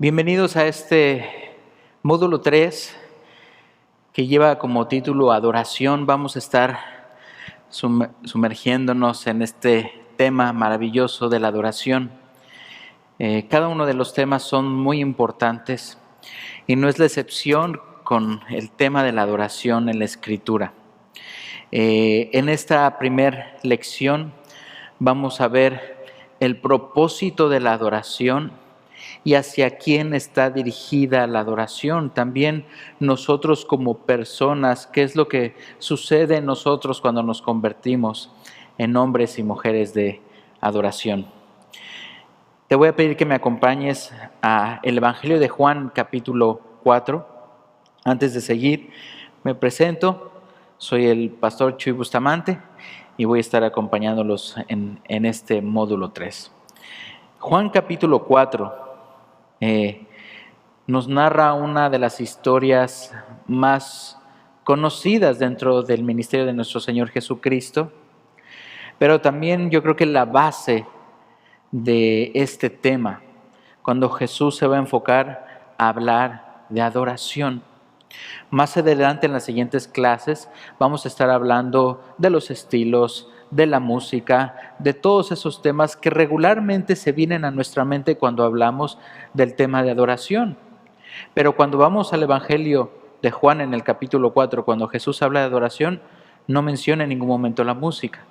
Bienvenidos a este módulo 3 que lleva como título Adoración. Vamos a estar sumergiéndonos en este tema maravilloso de la adoración. Cada uno de los temas son muy importantes y no es la excepción con el tema de la adoración en la Escritura. En esta primera lección vamos a ver el propósito de la adoración y hacia quién está dirigida la adoración. También nosotros como personas, qué es lo que sucede en nosotros cuando nos convertimos en hombres y mujeres de adoración. Te voy a pedir que me acompañes a el Evangelio de Juan, capítulo 4. Antes de seguir, me presento. Soy el pastor Chuy Bustamante y voy a estar acompañándolos en este módulo 3. Juan capítulo 4 nos narra una de las historias más conocidas dentro del ministerio de nuestro Señor Jesucristo, pero también yo creo que la base de este tema, cuando Jesús se va a enfocar a hablar de adoración. Más adelante en las siguientes clases vamos a estar hablando de los estilos, de la música, de todos esos temas que regularmente se vienen a nuestra mente cuando hablamos del tema de adoración. Pero cuando vamos al Evangelio de Juan en el capítulo 4, cuando Jesús habla de adoración, no menciona en ningún momento la música.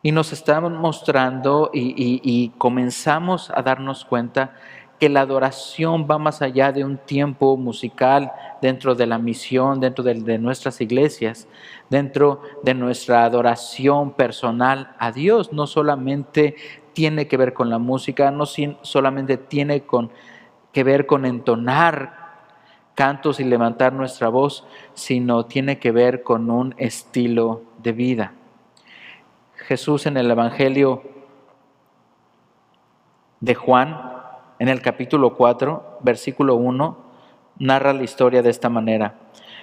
Y nos está mostrando y comenzamos a darnos cuenta que la adoración va más allá de un tiempo musical dentro de la misión, dentro de nuestras iglesias, dentro de nuestra adoración personal a Dios. No solamente tiene que ver con la música, no solamente tiene que ver con entonar cantos y levantar nuestra voz, sino tiene que ver con un estilo de vida. Jesús en el Evangelio de Juan, en el capítulo 4, versículo 1, narra la historia de esta manera.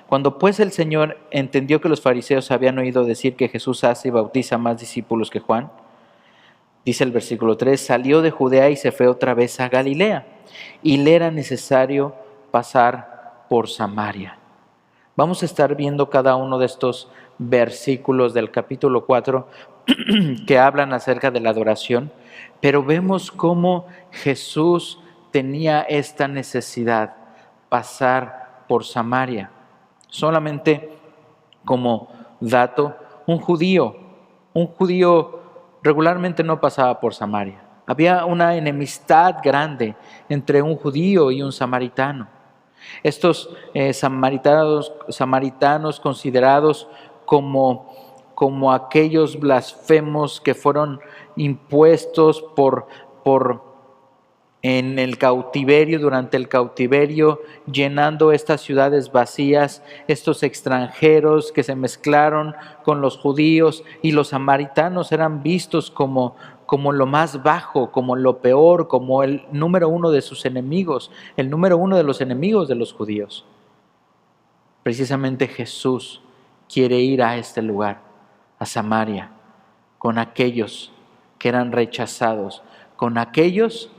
Cuando pues el Señor entendió que los fariseos habían oído decir que Jesús hace y bautiza más discípulos que Juan, dice el versículo 3, salió de Judea y se fue otra vez a Galilea, y le era necesario pasar por Samaria. Vamos a estar viendo cada uno de estos versículos del capítulo 4 que hablan acerca de la adoración, pero vemos cómo Jesús tenía esta necesidad, pasar por Samaria. Solamente como dato, un judío regularmente no pasaba por Samaria. Había una enemistad grande entre un judío y un samaritano. Estos samaritanos considerados como aquellos blasfemos que fueron impuestos en el cautiverio, durante el cautiverio, llenando estas ciudades vacías, estos extranjeros que se mezclaron con los judíos, y los samaritanos eran vistos como lo más bajo, como lo peor, como el número uno de sus enemigos, el número uno de los enemigos de los judíos. Precisamente Jesús quiere ir a este lugar, a Samaria, con aquellos que eran rechazados, con aquellos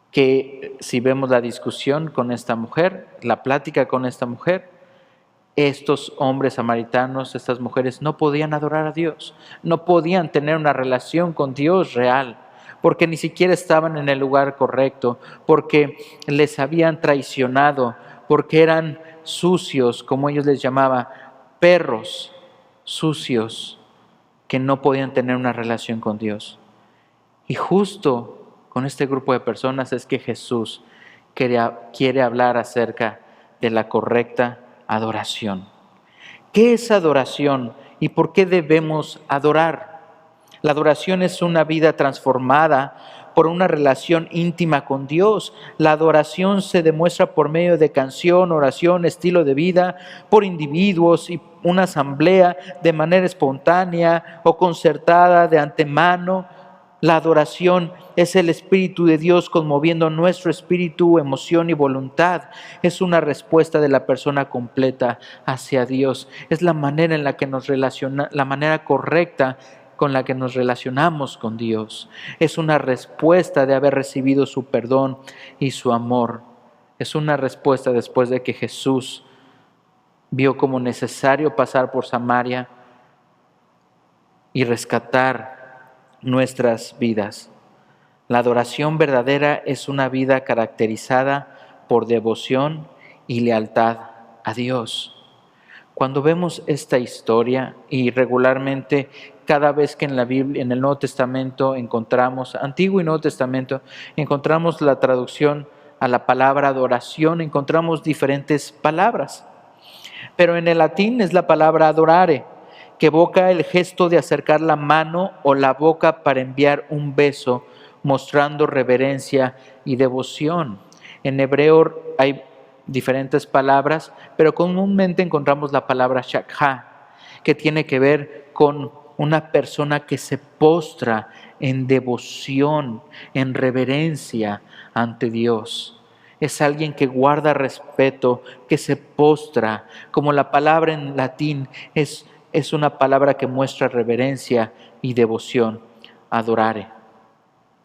que, si vemos la discusión con esta mujer, la plática con esta mujer, estos hombres samaritanos, estas mujeres no podían adorar a Dios, no podían tener una relación con Dios real, porque ni siquiera estaban en el lugar correcto, porque les habían traicionado, porque eran sucios, como ellos les llamaban, perros sucios que no podían tener una relación con Dios. Y justo con este grupo de personas es que Jesús quiere hablar acerca de la correcta adoración. ¿Qué es adoración y por qué debemos adorar? La adoración es una vida transformada por una relación íntima con Dios. La adoración se demuestra por medio de canción, oración, estilo de vida, por individuos y una asamblea de manera espontánea o concertada de antemano. La adoración es el Espíritu de Dios conmoviendo nuestro espíritu, emoción y voluntad. Es una respuesta de la persona completa hacia Dios. Es la manera en la que nos relaciona, la manera correcta con la que nos relacionamos con Dios. Es una respuesta de haber recibido su perdón y su amor. Es una respuesta después de que Jesús vio como necesario pasar por Samaria y rescatar nuestras vidas. La adoración verdadera es una vida caracterizada por devoción y lealtad a Dios. Cuando vemos esta historia, y regularmente cada vez que en la Biblia, en el Nuevo Testamento encontramos, Antiguo y Nuevo Testamento, encontramos la traducción a la palabra adoración, encontramos diferentes palabras. Pero en el latín es la palabra adorare, que evoca el gesto de acercar la mano o la boca para enviar un beso, mostrando reverencia y devoción. En hebreo hay diferentes palabras, pero comúnmente encontramos la palabra shakha, que tiene que ver con una persona que se postra en devoción, en reverencia ante Dios. Es alguien que guarda respeto, que se postra, como la palabra en latín es una palabra que muestra reverencia y devoción, adorare.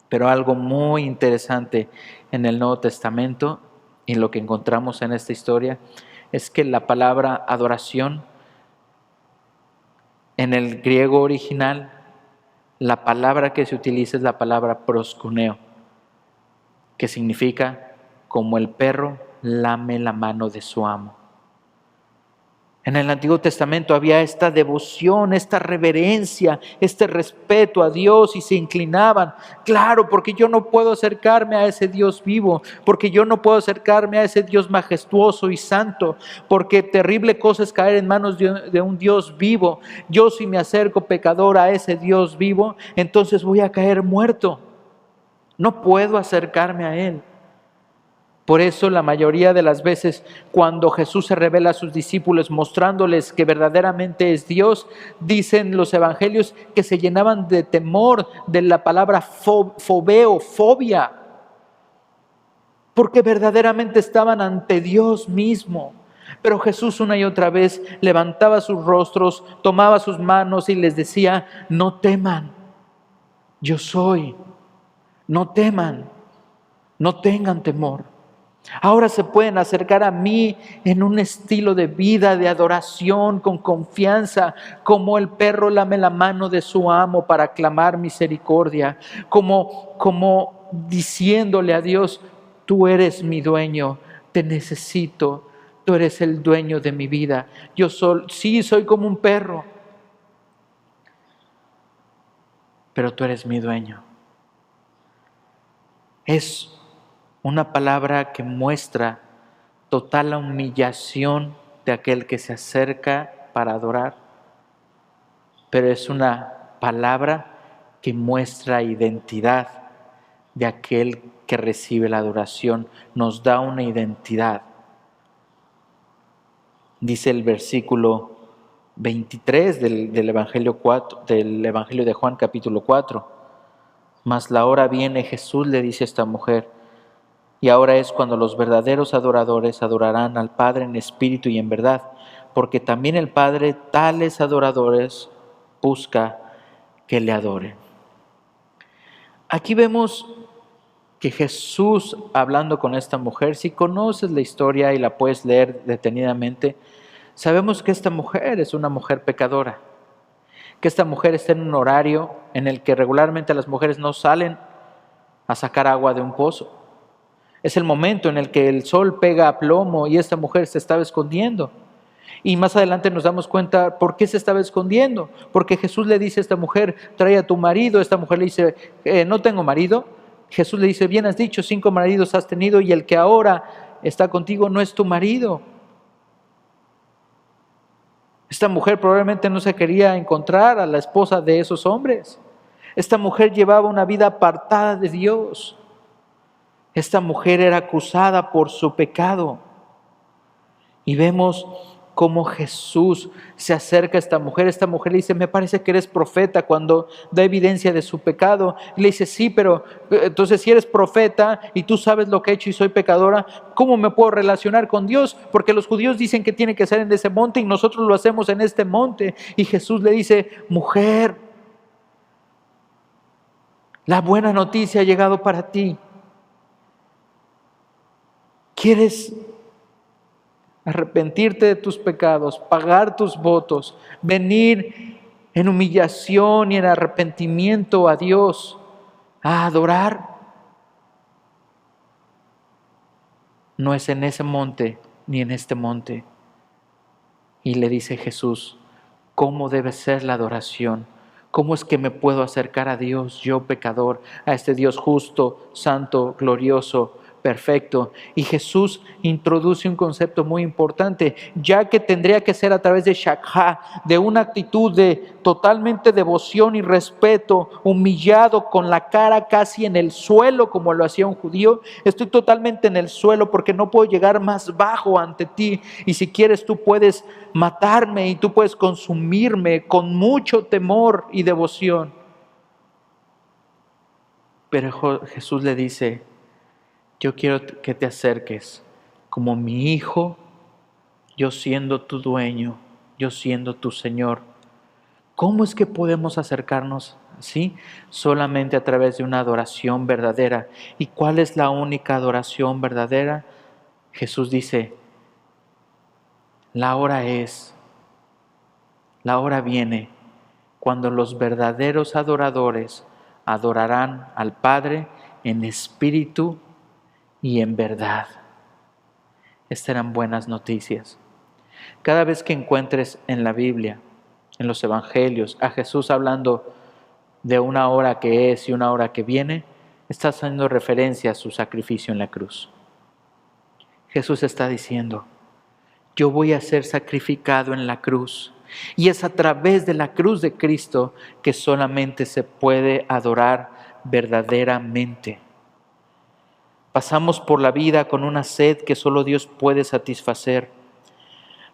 Pero algo muy interesante en el Nuevo Testamento y lo que encontramos en esta historia es que la palabra adoración en el griego original, la palabra que se utiliza es la palabra proskuneo, que significa como el perro lame la mano de su amo. En el Antiguo Testamento había esta devoción, esta reverencia, este respeto a Dios y se inclinaban. Claro, porque yo no puedo acercarme a ese Dios vivo, porque yo no puedo acercarme a ese Dios majestuoso y santo, porque terrible cosa es caer en manos de un Dios vivo. Yo si me acerco pecador a ese Dios vivo, entonces voy a caer muerto. No puedo acercarme a Él. Por eso la mayoría de las veces cuando Jesús se revela a sus discípulos mostrándoles que verdaderamente es Dios, dicen los evangelios que se llenaban de temor de la palabra fobeo, fobia, porque verdaderamente estaban ante Dios mismo. Pero Jesús una y otra vez levantaba sus rostros, tomaba sus manos y les decía: no teman, yo soy, no teman, no tengan temor. Ahora se pueden acercar a mí en un estilo de vida, de adoración, con confianza, como el perro lame la mano de su amo para clamar misericordia, como diciéndole a Dios: tú eres mi dueño, te necesito, tú eres el dueño de mi vida. Yo sí soy como un perro, pero tú eres mi dueño. Es una palabra que muestra total humillación de aquel que se acerca para adorar, pero es una palabra que muestra identidad de aquel que recibe la adoración, nos da una identidad. Dice el versículo 23 del Evangelio de Juan capítulo 4, mas la hora viene, Jesús le dice a esta mujer, y ahora es cuando los verdaderos adoradores adorarán al Padre en espíritu y en verdad, porque también el Padre tales adoradores busca que le adoren. Aquí vemos que Jesús, hablando con esta mujer, si conoces la historia y la puedes leer detenidamente, sabemos que esta mujer es una mujer pecadora, que esta mujer está en un horario en el que regularmente las mujeres no salen a sacar agua de un pozo. Es el momento en el que el sol pega a plomo y esta mujer se estaba escondiendo. Y más adelante nos damos cuenta por qué se estaba escondiendo. Porque Jesús le dice a esta mujer: trae a tu marido. Esta mujer le dice: no tengo marido. Jesús le dice: bien has dicho, 5 maridos has tenido y el que ahora está contigo no es tu marido. Esta mujer probablemente no se quería encontrar a la esposa de esos hombres. Esta mujer llevaba una vida apartada de Dios. Esta mujer era acusada por su pecado. Y vemos cómo Jesús se acerca a esta mujer. Esta mujer le dice: me parece que eres profeta, cuando da evidencia de su pecado. Y le dice: sí, pero entonces si eres profeta y tú sabes lo que he hecho y soy pecadora, ¿cómo me puedo relacionar con Dios? Porque los judíos dicen que tiene que ser en ese monte y nosotros lo hacemos en este monte. Y Jesús le dice: mujer, La buena noticia ha llegado para ti. ¿Quieres arrepentirte de tus pecados, pagar tus votos, venir en humillación y en arrepentimiento a Dios, a adorar? No es en ese monte ni en este monte. Y le dice Jesús, ¿cómo debe ser la adoración? ¿Cómo es que me puedo acercar a Dios, yo pecador, a este Dios justo, santo, glorioso, perfecto? Y Jesús introduce un concepto muy importante, ya que tendría que ser a través de shakha, de una actitud de totalmente devoción y respeto, humillado, con la cara casi en el suelo como lo hacía un judío. Estoy totalmente en el suelo porque no puedo llegar más bajo ante ti, y si quieres tú puedes matarme y tú puedes consumirme con mucho temor y devoción. Pero Jesús le dice, yo quiero que te acerques como mi hijo, yo siendo tu dueño, yo siendo tu Señor. ¿Cómo es que podemos acercarnos así? Solamente a través de una adoración verdadera. ¿Y cuál es la única adoración verdadera? Jesús dice, la hora viene, cuando los verdaderos adoradores adorarán al Padre en espíritu y en verdad. Estas eran buenas noticias. Cada vez que encuentres en la Biblia, en los evangelios, a Jesús hablando de una hora que es y una hora que viene, está haciendo referencia a su sacrificio en la cruz. Jesús está diciendo, yo voy a ser sacrificado en la cruz, y es a través de la cruz de Cristo que solamente se puede adorar verdaderamente. Pasamos por la vida con una sed que solo Dios puede satisfacer.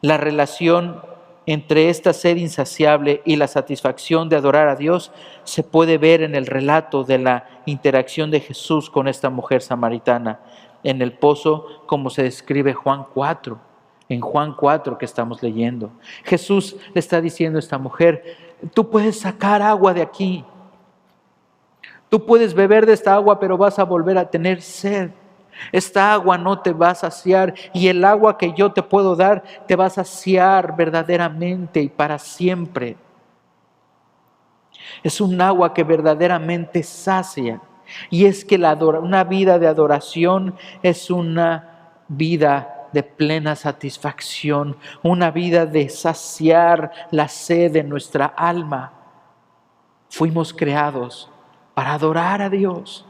La relación entre esta sed insaciable y la satisfacción de adorar a Dios se puede ver en el relato de la interacción de Jesús con esta mujer samaritana en el pozo, como se describe Juan 4, en Juan 4 que estamos leyendo. Jesús le está diciendo a esta mujer, tú puedes sacar agua de aquí, tú puedes beber de esta agua, pero vas a volver a tener sed. Esta agua no te va a saciar, y el agua que yo te puedo dar te va a saciar verdaderamente y para siempre. Es un agua que verdaderamente sacia, y es que una vida de adoración es una vida de plena satisfacción, una vida de saciar la sed de nuestra alma. Fuimos creados para adorar a Dios.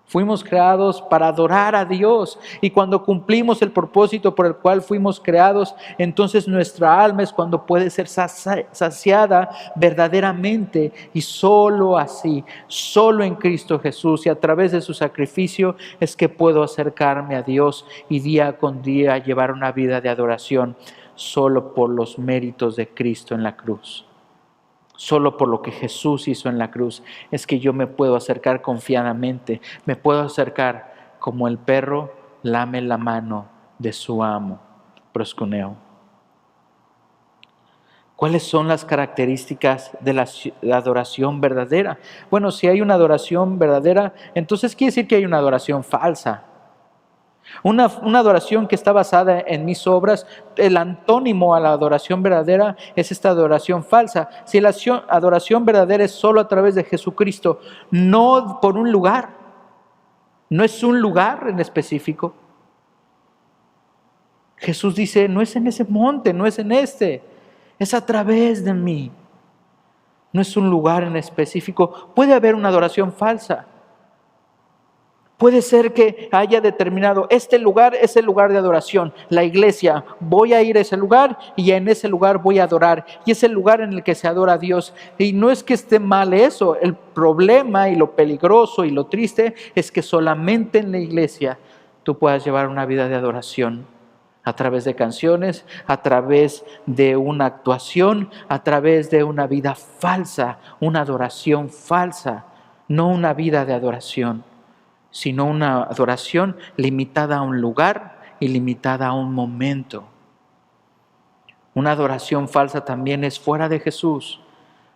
Fuimos creados para adorar a Dios, y cuando cumplimos el propósito por el cual fuimos creados, entonces nuestra alma es cuando puede ser saciada verdaderamente, y solo así, solo en Cristo Jesús y a través de su sacrificio es que puedo acercarme a Dios y día con día llevar una vida de adoración, solo por los méritos de Cristo en la cruz. Solo por lo que Jesús hizo en la cruz es que yo me puedo acercar confiadamente, me puedo acercar como el perro lame la mano de su amo. Proskuneo. ¿Cuáles son las características de la adoración verdadera? Bueno, si hay una adoración verdadera, entonces quiere decir que hay una adoración falsa. Una adoración que está basada en mis obras, el antónimo a la adoración verdadera es esta adoración falsa. Si la adoración verdadera es solo a través de Jesucristo, no por un lugar, no es un lugar en específico. Jesús dice, no es en ese monte, no es en este, es a través de mí. No es un lugar en específico. Puede haber una adoración falsa. Puede ser que haya determinado, este lugar es el lugar de adoración, la iglesia, voy a ir a ese lugar y en ese lugar voy a adorar, y es el lugar en el que se adora a Dios. Y no es que esté mal eso, el problema y lo peligroso y lo triste es que solamente en la iglesia tú puedas llevar una vida de adoración, a través de canciones, a través de una actuación, a través de una vida falsa, una adoración falsa, no una vida de adoración, sino una adoración limitada a un lugar y limitada a un momento. Una adoración falsa también es fuera de Jesús,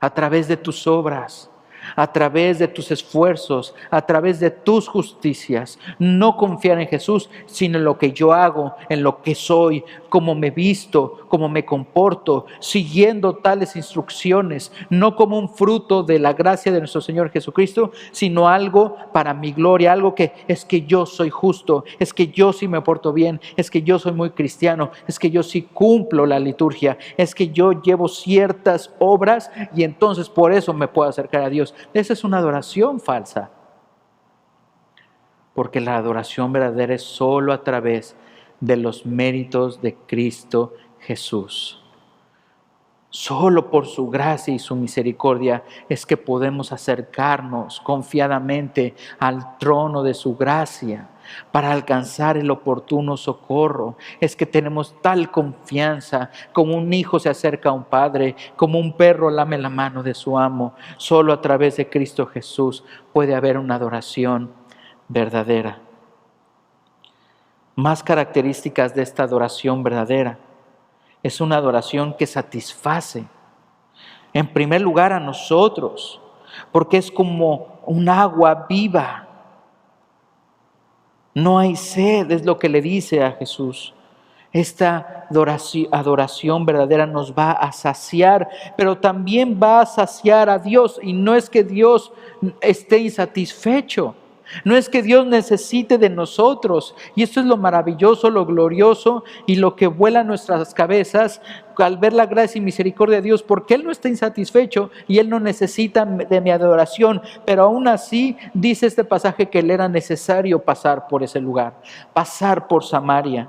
a través de tus obras, a través de tus esfuerzos, a través de tus justicias. No confiar en Jesús, sino en lo que yo hago, en lo que soy, cómo me visto, cómo me comporto, siguiendo tales instrucciones, no como un fruto de la gracia de nuestro Señor Jesucristo, sino algo para mi gloria, algo que es que yo soy justo, es que yo sí me porto bien, es que yo soy muy cristiano, es que yo sí cumplo la liturgia, es que yo llevo ciertas obras y entonces por eso me puedo acercar a Dios. Esa es una adoración falsa, porque la adoración verdadera es solo a través de los méritos de Cristo Jesús. Solo por su gracia y su misericordia es que podemos acercarnos confiadamente al trono de su gracia para alcanzar el oportuno socorro. Es que tenemos tal confianza, como un hijo se acerca a un padre, como un perro lame la mano de su amo. Solo a través de Cristo Jesús puede haber una adoración verdadera. Más características de esta adoración verdadera. Es una adoración que satisface, en primer lugar, a nosotros, porque es como un agua viva. No hay sed, es lo que le dice a Jesús. Esta adoración verdadera nos va a saciar, pero también va a saciar a Dios. Y no es que Dios esté insatisfecho, no es que Dios necesite de nosotros. Y esto es lo maravilloso, lo glorioso y lo que vuela a nuestras cabezas al ver la gracia y misericordia de Dios, porque Él no está insatisfecho y Él no necesita de mi adoración. Pero aún así dice este pasaje que le era necesario pasar por ese lugar, pasar por Samaria.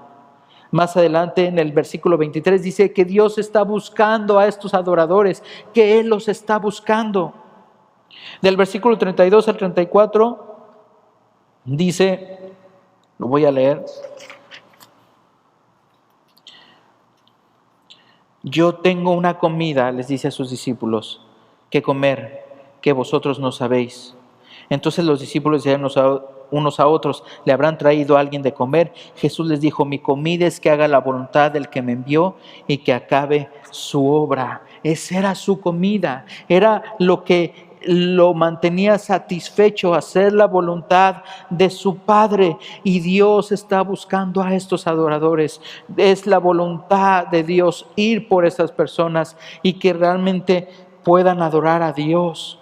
Más adelante en el versículo 23 dice que Dios está buscando a estos adoradores, que Él los está buscando. Del versículo 32 al 34 dice, lo voy a leer: yo tengo una comida, les dice a sus discípulos, que comer, que vosotros no sabéis. Entonces los discípulos decían unos a otros, ¿le habrán traído a alguien de comer? Jesús les dijo, mi comida es que haga la voluntad del que me envió y que acabe su obra. Esa era su comida, era lo que lo mantenía satisfecho, hacer la voluntad de su Padre. Y Dios está buscando a estos adoradores. Es la voluntad de Dios ir por estas personas y que realmente puedan adorar a Dios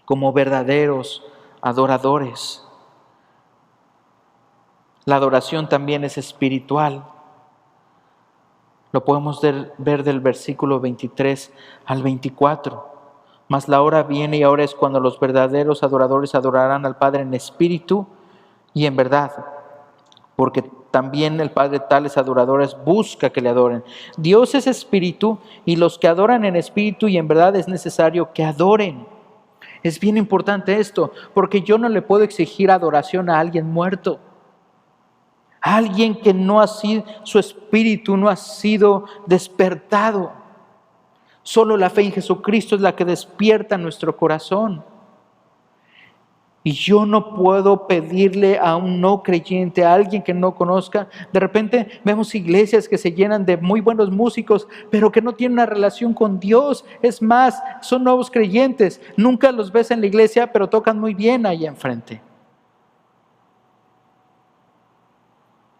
como verdaderos adoradores. La adoración también es espiritual. Lo podemos ver del versículo 23 al 24. Mas la hora viene y ahora es cuando los verdaderos adoradores adorarán al Padre en espíritu y en verdad, porque también el Padre tales adoradores busca que le adoren. Dios es espíritu y los que adoran en espíritu y en verdad es necesario que adoren. Es bien importante esto, porque yo no le puedo exigir adoración a alguien muerto. A alguien que no ha sido, su espíritu no ha sido despertado. Solo la fe en Jesucristo es la que despierta nuestro corazón. Y yo no puedo pedirle a un no creyente, a alguien que no conozca. De repente vemos iglesias que se llenan de muy buenos músicos, pero que no tienen una relación con Dios. Es más, son nuevos creyentes. Nunca los ves en la iglesia, pero tocan muy bien ahí enfrente.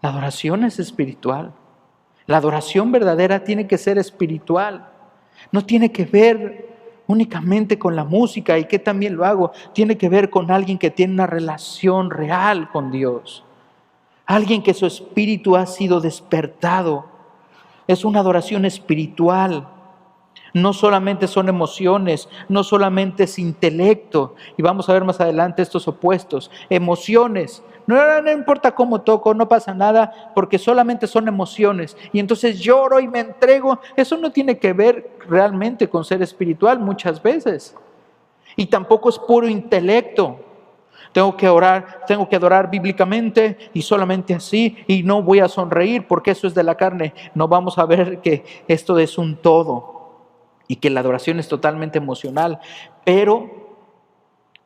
La adoración es espiritual. La adoración verdadera tiene que ser espiritual. No tiene que ver únicamente con la música y que también lo hago. Tiene que ver con alguien que tiene una relación real con Dios. Alguien que su espíritu ha sido despertado. Es una adoración espiritual. No solamente son emociones, no solamente es intelecto. Y vamos a ver más adelante estos opuestos. Emociones. No importa cómo toco, no pasa nada, porque solamente son emociones. Y entonces lloro y me entrego. Eso no tiene que ver realmente con ser espiritual muchas veces. Y tampoco es puro intelecto. Tengo que orar, tengo que adorar bíblicamente y solamente así. Y no voy a sonreír porque eso es de la carne. No, vamos a ver que esto es un todo. Y que la adoración es totalmente emocional. Pero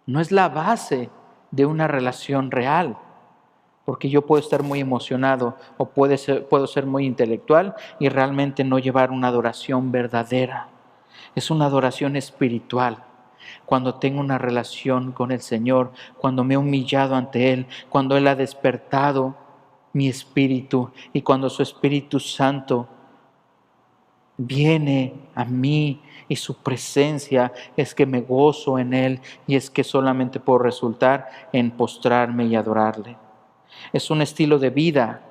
no es la base de una relación real. Porque yo puedo estar muy emocionado o puedo ser muy intelectual y realmente no llevar una adoración verdadera. Es una adoración espiritual. cuando tengo una relación con el Señor, cuando me he humillado ante Él, cuando Él ha despertado mi espíritu y cuando su Espíritu Santo viene a mí y su presencia es que me gozo en Él y es que solamente puedo resultar en postrarme y adorarle. Es un estilo de vida.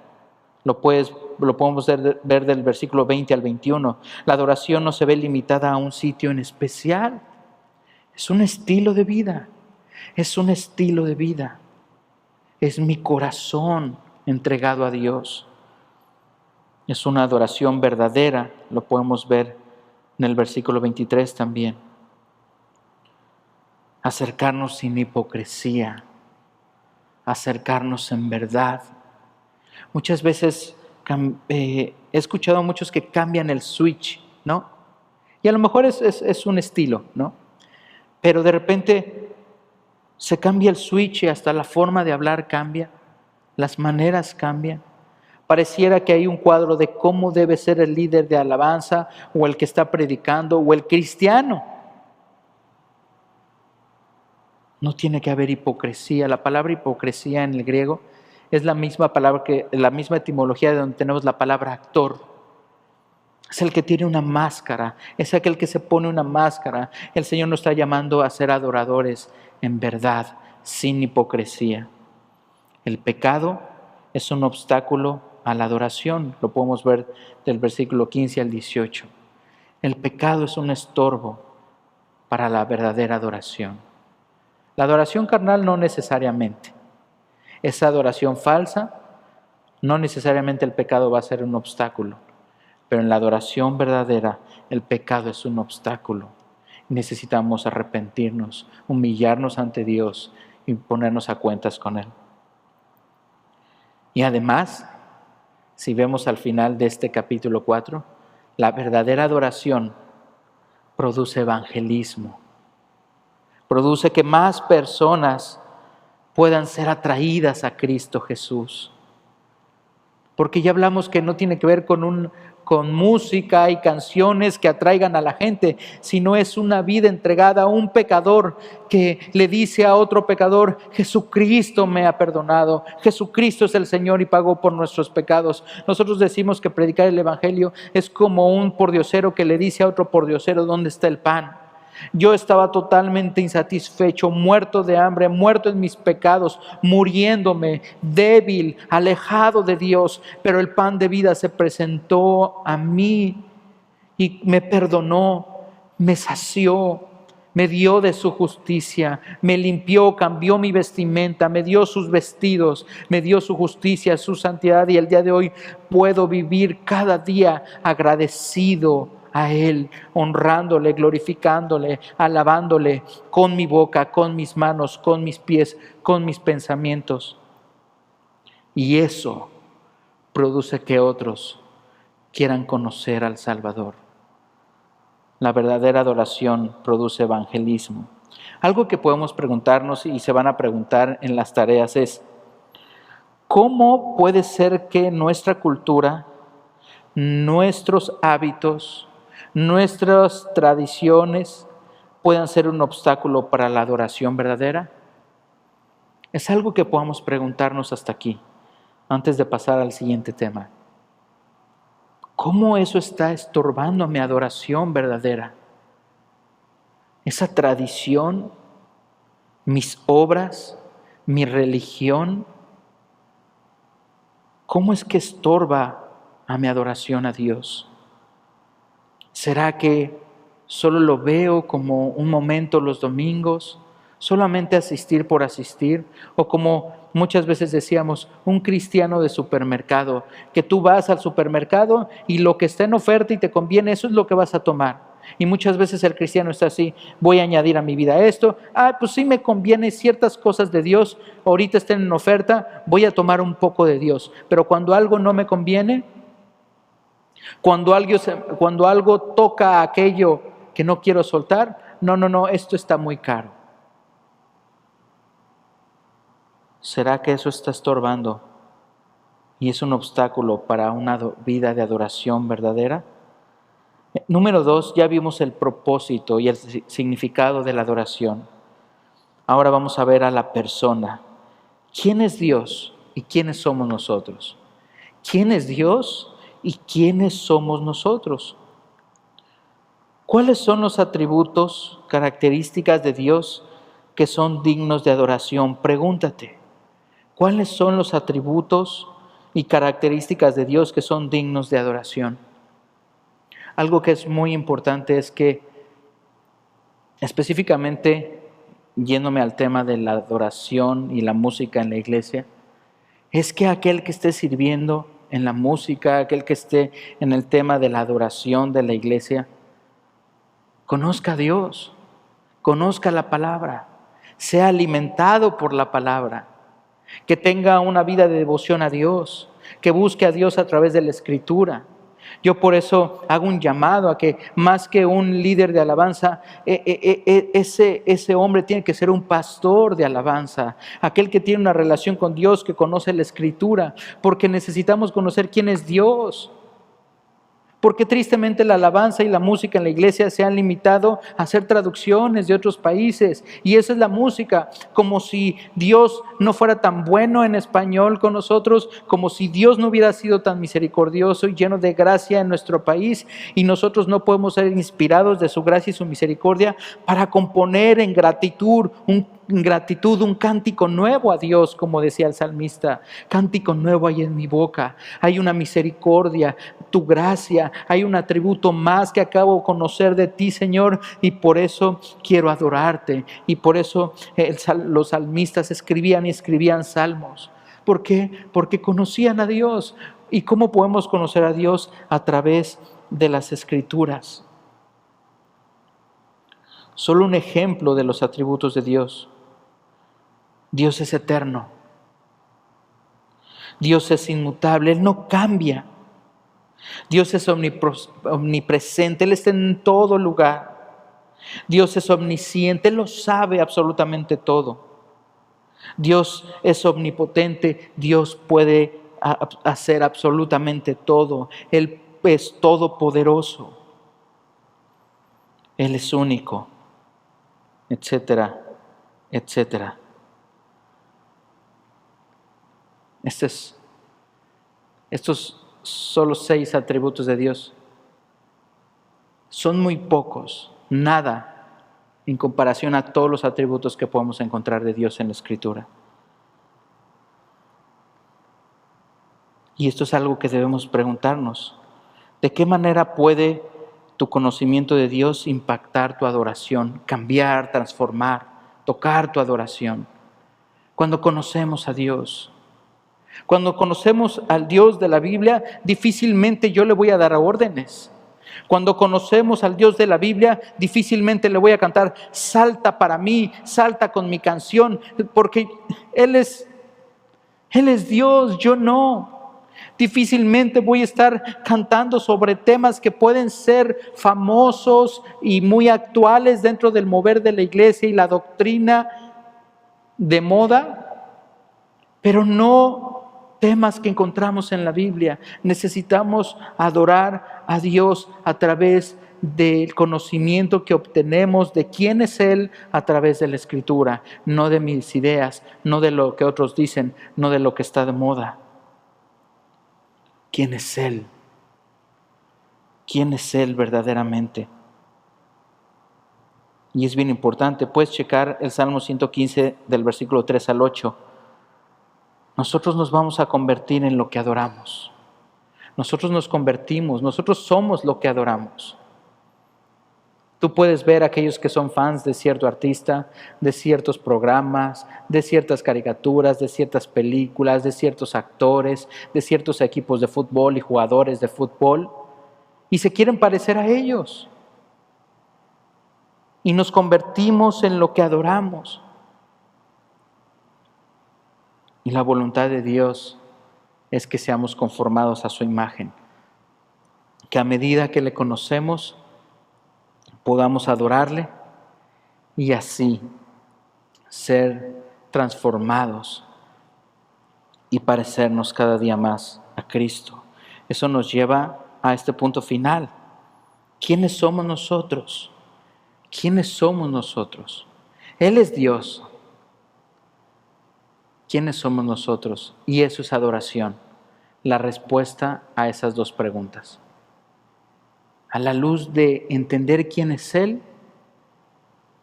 Lo podemos ver del versículo 20 al 21. La adoración no se ve limitada a un sitio en especial. Es un estilo de vida. Es un estilo de vida. Es mi corazón entregado a Dios. Es una adoración verdadera. Lo podemos ver en el versículo 23 también. Acercarnos sin hipocresía. Acercarnos en verdad. Muchas veces he escuchado a muchos que cambian el switch, ¿no? Y a lo mejor es un estilo, ¿no? Pero de repente se cambia el switch y hasta la forma de hablar cambia, las maneras cambian. Pareciera que hay un cuadro de cómo debe ser el líder de alabanza o el que está predicando o el cristiano. No tiene que haber hipocresía. La palabra hipocresía en el griego es la misma palabra la misma etimología de donde tenemos la palabra actor. Es el que tiene una máscara, es aquel que se pone una máscara. El Señor nos está llamando a ser adoradores en verdad, sin hipocresía. El pecado es un obstáculo a la adoración, lo podemos ver del versículo 15 al 18. El pecado es un estorbo para la verdadera adoración. La adoración carnal no necesariamente. Esa adoración falsa, no necesariamente el pecado va a ser un obstáculo, pero en la adoración verdadera el pecado es un obstáculo. Necesitamos arrepentirnos, humillarnos ante Dios y ponernos a cuentas con Él. Y además, si vemos al final de este capítulo 4, la verdadera adoración produce evangelismo, produce que más personas puedan ser atraídas a Cristo Jesús. Porque ya hablamos que no tiene que ver con música y canciones que atraigan a la gente, sino es una vida entregada a un pecador que le dice a otro pecador: Jesucristo me ha perdonado, Jesucristo es el Señor y pagó por nuestros pecados. Nosotros decimos que predicar el Evangelio es como un pordiosero que le dice a otro pordiosero: ¿dónde está el pan? Yo estaba totalmente insatisfecho, muerto de hambre, muerto en mis pecados, muriéndome, débil, alejado de Dios, pero el pan de vida se presentó a mí y me perdonó, me sació, me dio de su justicia, me limpió, cambió mi vestimenta, me dio sus vestidos, me dio su justicia, su santidad, y el día de hoy puedo vivir cada día agradecido a Él, honrándole, glorificándole, alabándole con mi boca, con mis manos, con mis pies, con mis pensamientos. Y eso produce que otros quieran conocer al Salvador. La verdadera adoración produce evangelismo. Algo que podemos preguntarnos y se van a preguntar en las tareas es: ¿cómo puede ser que nuestra cultura, nuestros hábitos, nuestras tradiciones puedan ser un obstáculo para la adoración verdadera? Es algo que podamos preguntarnos hasta aquí, antes de pasar al siguiente tema. ¿Cómo eso está estorbando a mi adoración verdadera? Esa tradición, mis obras, mi religión, ¿cómo es que estorba a mi adoración a Dios? ¿Será que solo lo veo como un momento los domingos, solamente asistir por asistir? O como muchas veces decíamos, un cristiano de supermercado, que tú vas al supermercado y lo que está en oferta y te conviene, eso es lo que vas a tomar. Y muchas veces el cristiano está así: voy a añadir a mi vida esto, pues sí me conviene ciertas cosas de Dios, ahorita están en oferta, voy a tomar un poco de Dios. Pero cuando algo no me conviene, cuando algo toca aquello que no quiero soltar, no, esto está muy caro. ¿Será que eso está estorbando y es un obstáculo para una vida de adoración verdadera? Número 2, ya vimos el propósito y el significado de la adoración. Ahora vamos a ver a la persona. ¿Quién es Dios y quiénes somos nosotros? ¿Quién es Dios y quiénes somos nosotros? ¿Cuáles son los atributos, características de Dios que son dignos de adoración? Pregúntate, ¿cuáles son los atributos y características de Dios que son dignos de adoración? Algo que es muy importante es que, específicamente, yéndome al tema de la adoración y la música en la iglesia, es que aquel que esté sirviendo en la música, aquel que esté en el tema de la adoración de la iglesia, conozca a Dios, conozca la palabra, sea alimentado por la palabra, que tenga una vida de devoción a Dios, que busque a Dios a través de la Escritura. Yo por eso hago un llamado a que más que un líder de alabanza, ese hombre tiene que ser un pastor de alabanza, aquel que tiene una relación con Dios, que conoce la Escritura, porque necesitamos conocer quién es Dios. Porque tristemente la alabanza y la música en la iglesia se han limitado a hacer traducciones de otros países. Y esa es la música, como si Dios no fuera tan bueno en español con nosotros, como si Dios no hubiera sido tan misericordioso y lleno de gracia en nuestro país. Y nosotros no podemos ser inspirados de su gracia y su misericordia para componer en gratitud un cántico nuevo a Dios, como decía el salmista. Cántico nuevo hay en mi boca. Hay una misericordia, tu gracia, hay un atributo más que acabo de conocer de ti, Señor, y por eso quiero adorarte. Y por eso los salmistas escribían y escribían salmos. ¿Por qué? Porque conocían a Dios. ¿Y cómo podemos conocer a Dios? A través de las Escrituras. Solo un ejemplo de los atributos de Dios. Dios es eterno. Dios es inmutable, Él no cambia. Dios es omnipresente, Él está en todo lugar. Dios es omnisciente, Él lo sabe absolutamente todo. Dios es omnipotente, Dios puede hacer absolutamente todo. Él es todopoderoso. Él es único, etcétera, etcétera. Estos solo 6 atributos de Dios son muy pocos, nada en comparación a todos los atributos que podemos encontrar de Dios en la Escritura. Y esto es algo que debemos preguntarnos. ¿De qué manera puede tu conocimiento de Dios impactar tu adoración, cambiar, transformar, tocar tu adoración? Cuando conocemos a Dios, cuando conocemos al Dios de la Biblia, difícilmente yo le voy a dar órdenes. Cuando conocemos al Dios de la Biblia, difícilmente le voy a cantar, salta para mí, salta con mi canción, porque Él es Dios, yo no. Difícilmente voy a estar cantando sobre temas que pueden ser famosos y muy actuales dentro del mover de la iglesia y la doctrina de moda, pero no temas que encontramos en la Biblia. Necesitamos adorar a Dios a través del conocimiento que obtenemos de quién es Él a través de la Escritura, no de mis ideas, no de lo que otros dicen, no de lo que está de moda. ¿Quién es Él? ¿Quién es Él verdaderamente? Y es bien importante, puedes checar el Salmo 115 del versículo 3 al 8. Nosotros nos vamos a convertir en lo que adoramos. Nosotros nos convertimos, nosotros somos lo que adoramos. Tú puedes ver a aquellos que son fans de cierto artista, de ciertos programas, de ciertas caricaturas, de ciertas películas, de ciertos actores, de ciertos equipos de fútbol y jugadores de fútbol, y se quieren parecer a ellos. Y nos convertimos en lo que adoramos. Y la voluntad de Dios es que seamos conformados a su imagen. Que a medida que le conocemos, podamos adorarle y así ser transformados y parecernos cada día más a Cristo. Eso nos lleva a este punto final. ¿Quiénes somos nosotros? ¿Quiénes somos nosotros? Él es Dios. ¿Quiénes somos nosotros? Y eso es adoración. La respuesta a esas dos preguntas. A la luz de entender quién es Él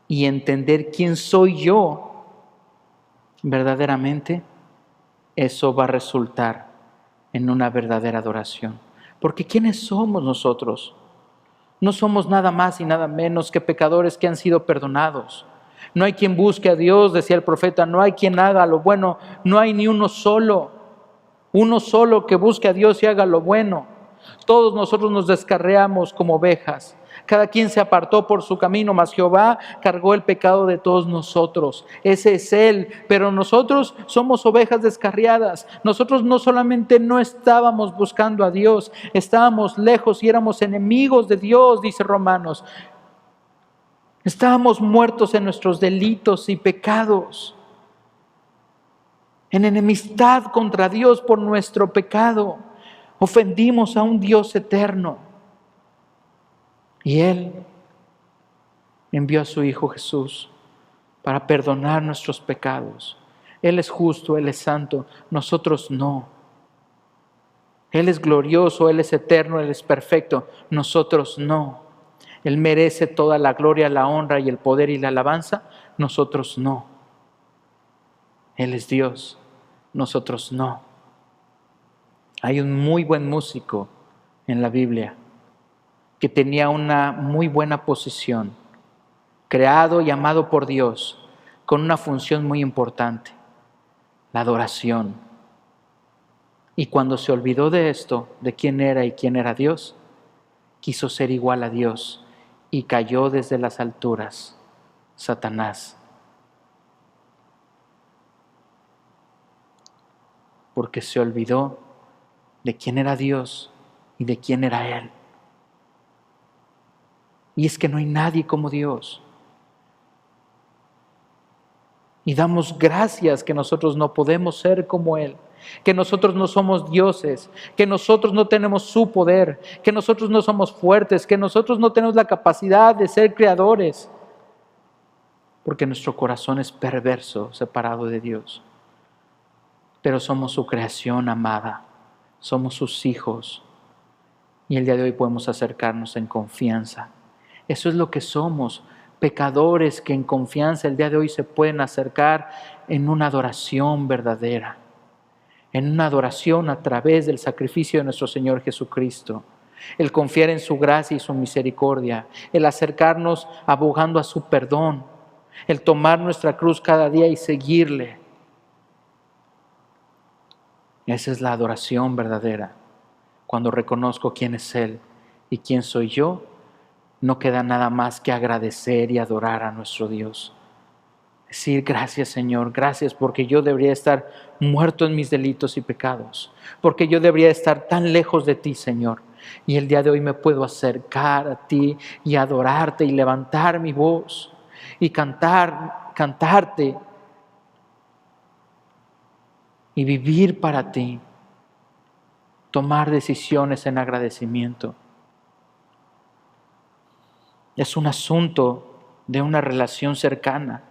y entender quién soy yo, verdaderamente, eso va a resultar en una verdadera adoración. Porque ¿quiénes somos nosotros? No somos nada más y nada menos que pecadores que han sido perdonados. No hay quien busque a Dios, decía el profeta, no hay quien haga lo bueno, no hay ni uno solo que busque a Dios y haga lo bueno. Todos nosotros nos descarriamos como ovejas. Cada quien se apartó por su camino, mas Jehová cargó el pecado de todos nosotros. Ese es Él, pero nosotros somos ovejas descarriadas. Nosotros no solamente no estábamos buscando a Dios, estábamos lejos y éramos enemigos de Dios, dice Romanos. Estábamos muertos en nuestros delitos y pecados, en enemistad contra Dios por nuestro pecado. Ofendimos a un Dios eterno. Y Él envió a su Hijo Jesús para perdonar nuestros pecados. Él es justo, Él es santo, nosotros no. Él es glorioso, Él es eterno, Él es perfecto, nosotros no. Él merece toda la gloria, la honra y el poder y la alabanza, nosotros no. Él es Dios, nosotros no. Hay un muy buen músico en la Biblia que tenía una muy buena posición, creado y amado por Dios, con una función muy importante, la adoración. Y cuando se olvidó de esto, de quién era y quién era Dios, quiso ser igual a Dios y cayó desde las alturas, Satanás. Porque se olvidó de quién era Dios y de quién era Él. Y es que no hay nadie como Dios. Y damos gracias que nosotros no podemos ser como Él, que nosotros no somos dioses, que nosotros no tenemos su poder, que nosotros no somos fuertes, que nosotros no tenemos la capacidad de ser creadores, porque nuestro corazón es perverso, separado de Dios. Pero somos su creación amada, somos sus hijos, y el día de hoy podemos acercarnos en confianza. Eso es lo que somos, pecadores que en confianza el día de hoy se pueden acercar en una adoración verdadera, en una adoración a través del sacrificio de nuestro Señor Jesucristo, el confiar en su gracia y su misericordia, el acercarnos abogando a su perdón, el tomar nuestra cruz cada día y seguirle. Esa es la adoración verdadera. Cuando reconozco quién es Él y quién soy yo, no queda nada más que agradecer y adorar a nuestro Dios. Decir gracias, Señor, gracias porque yo debería estar muerto en mis delitos y pecados, porque yo debería estar tan lejos de ti, Señor. Y el día de hoy me puedo acercar a ti y adorarte y levantar mi voz y cantarte y vivir para ti, tomar decisiones en agradecimiento. Es un asunto de una relación cercana,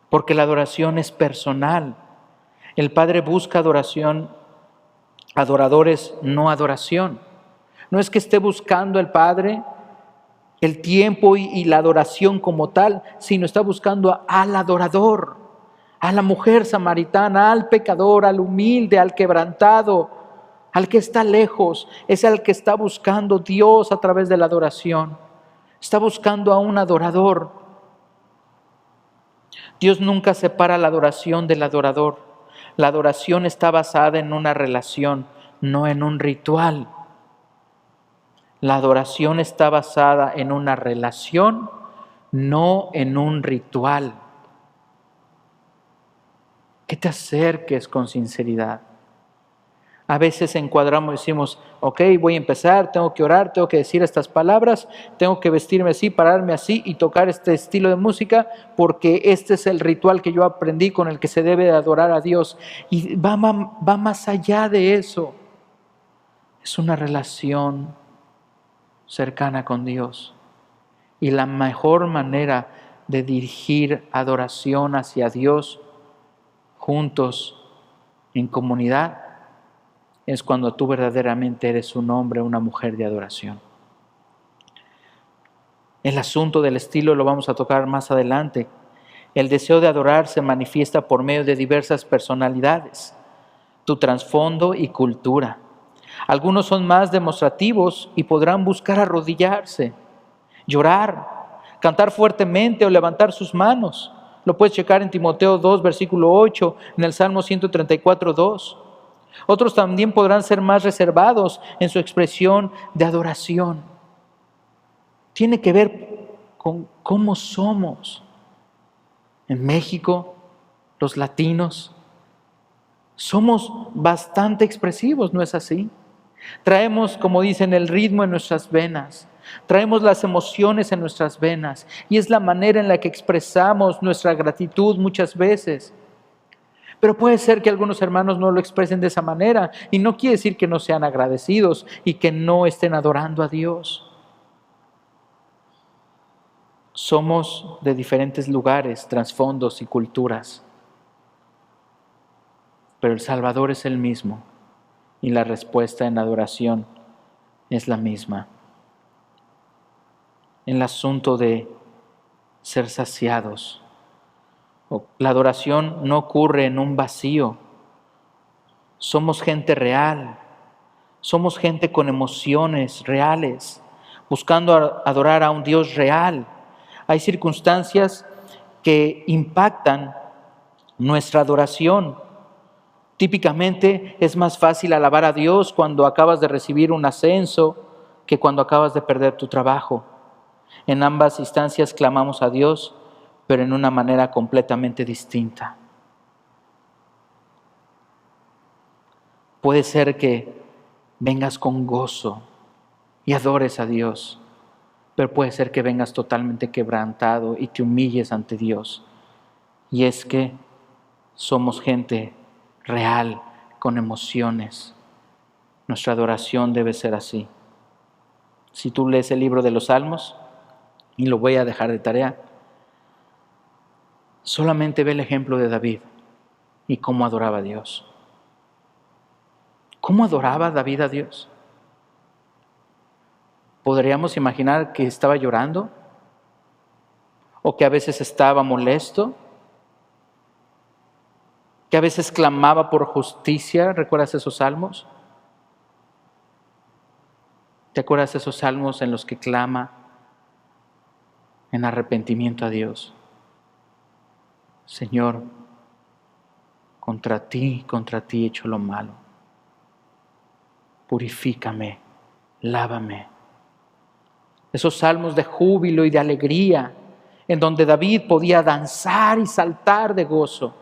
porque la adoración es personal. El Padre busca adoradores, no adoración. No es que esté buscando el Padre el tiempo y la adoración como tal, sino está buscando al adorador, a la mujer samaritana, al pecador, al humilde, al quebrantado, al que está lejos. Es al que está buscando Dios a través de la adoración. Está buscando a un adorador. Dios nunca separa la adoración del adorador. La adoración está basada en una relación, no en un ritual. La adoración está basada en una relación, no en un ritual. Que te acerques con sinceridad. A veces encuadramos y decimos, ok, voy a empezar, tengo que orar, tengo que decir estas palabras, tengo que vestirme así, pararme así y tocar este estilo de música, porque este es el ritual que yo aprendí con el que se debe de adorar a Dios. Y va más allá de eso. Es una relación cercana con Dios. Y la mejor manera de dirigir adoración hacia Dios juntos en comunidad es cuando tú verdaderamente eres un hombre o una mujer de adoración. El asunto del estilo lo vamos a tocar más adelante. El deseo de adorar se manifiesta por medio de diversas personalidades, tu trasfondo y cultura. Algunos son más demostrativos y podrán buscar arrodillarse, llorar, cantar fuertemente o levantar sus manos. Lo puedes checar en Timoteo 2, versículo 8, en el Salmo 134, 2. Otros también podrán ser más reservados en su expresión de adoración. Tiene que ver con cómo somos. En México, los latinos, somos bastante expresivos, ¿no es así? Traemos, como dicen, el ritmo en nuestras venas. Traemos las emociones en nuestras venas. Y es la manera en la que expresamos nuestra gratitud muchas veces. Pero puede ser que algunos hermanos no lo expresen de esa manera. Y no quiere decir que no sean agradecidos y que no estén adorando a Dios. Somos de diferentes lugares, trasfondos y culturas. Pero el Salvador es el mismo. Y la respuesta en adoración es la misma. En el asunto de ser saciados. La adoración no ocurre en un vacío. Somos gente real. Somos gente con emociones reales, buscando adorar a un Dios real. Hay circunstancias que impactan nuestra adoración. Típicamente es más fácil alabar a Dios cuando acabas de recibir un ascenso que cuando acabas de perder tu trabajo. En ambas instancias clamamos a Dios, pero en una manera completamente distinta. Puede ser que vengas con gozo y adores a Dios, pero puede ser que vengas totalmente quebrantado y te humilles ante Dios. Y es que somos gente real, con emociones. Nuestra adoración debe ser así. Si tú lees el libro de los Salmos, y lo voy a dejar de tarea, solamente ve el ejemplo de David y cómo adoraba a Dios. ¿Cómo adoraba David a Dios? ¿Podríamos imaginar que estaba llorando? ¿O que a veces estaba molesto? ¿Que a veces clamaba por justicia? ¿Recuerdas esos salmos? ¿Te acuerdas de esos salmos en los que clama en arrepentimiento a Dios? Señor, contra ti he hecho lo malo. Purifícame, lávame. Esos salmos de júbilo y de alegría, en donde David podía danzar y saltar de gozo.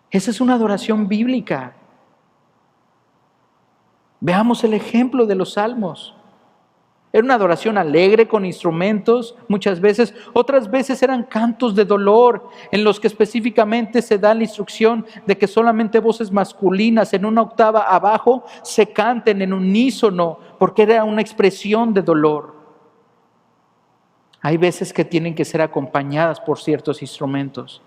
Esa es una adoración bíblica. Veamos el ejemplo de los salmos. Era una adoración alegre con instrumentos muchas veces, otras veces eran cantos de dolor en los que específicamente se da la instrucción de que solamente voces masculinas en una octava abajo se canten en unísono porque era una expresión de dolor. Hay veces que tienen que ser acompañadas por ciertos instrumentos.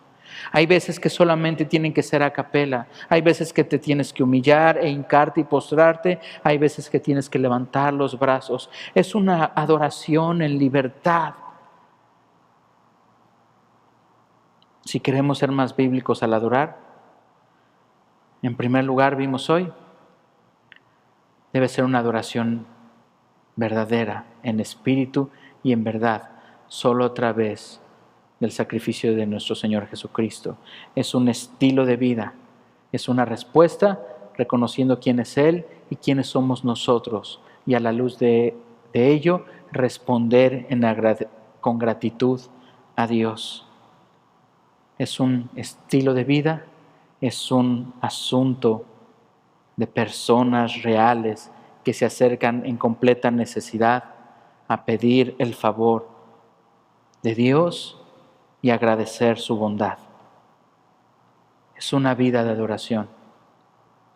Hay veces que solamente tienen que ser a capela. Hay veces que te tienes que humillar e hincarte y postrarte. Hay veces que tienes que levantar los brazos. Es una adoración en libertad. Si queremos ser más bíblicos al adorar, en primer lugar vimos hoy, debe ser una adoración verdadera, en espíritu y en verdad, solo a través del sacrificio de nuestro Señor Jesucristo. Es un estilo de vida, es una respuesta reconociendo quién es Él y quiénes somos nosotros, y a la luz de ello responder con gratitud a Dios. Es un estilo de vida, es un asunto de personas reales que se acercan en completa necesidad a pedir el favor de Dios y agradecer su bondad. Es una vida de adoración.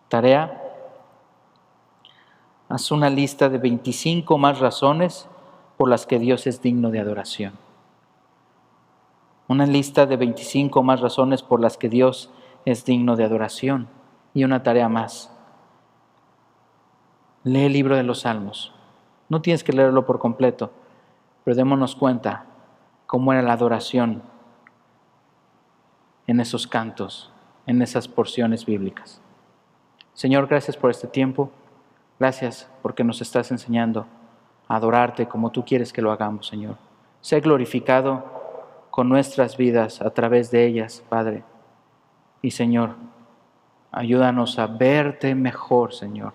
Tarea: Haz una lista de 25 más razones por las que Dios es digno de adoración. Una lista de 25 más razones por las que Dios es digno de adoración. Y una tarea más. Lee el libro de los Salmos. No tienes que leerlo por completo, pero démonos cuenta cómo era la adoración en esos cantos, en esas porciones bíblicas. Señor, gracias por este tiempo. Gracias porque nos estás enseñando a adorarte como tú quieres que lo hagamos, Señor. Sé glorificado con nuestras vidas a través de ellas, Padre. Y Señor, ayúdanos a verte mejor, Señor,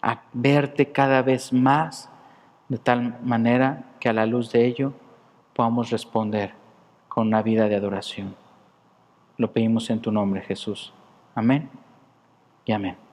a verte cada vez más, de tal manera que a la luz de ello podamos responder con una vida de adoración. Lo pedimos en tu nombre, Jesús. Amén y amén.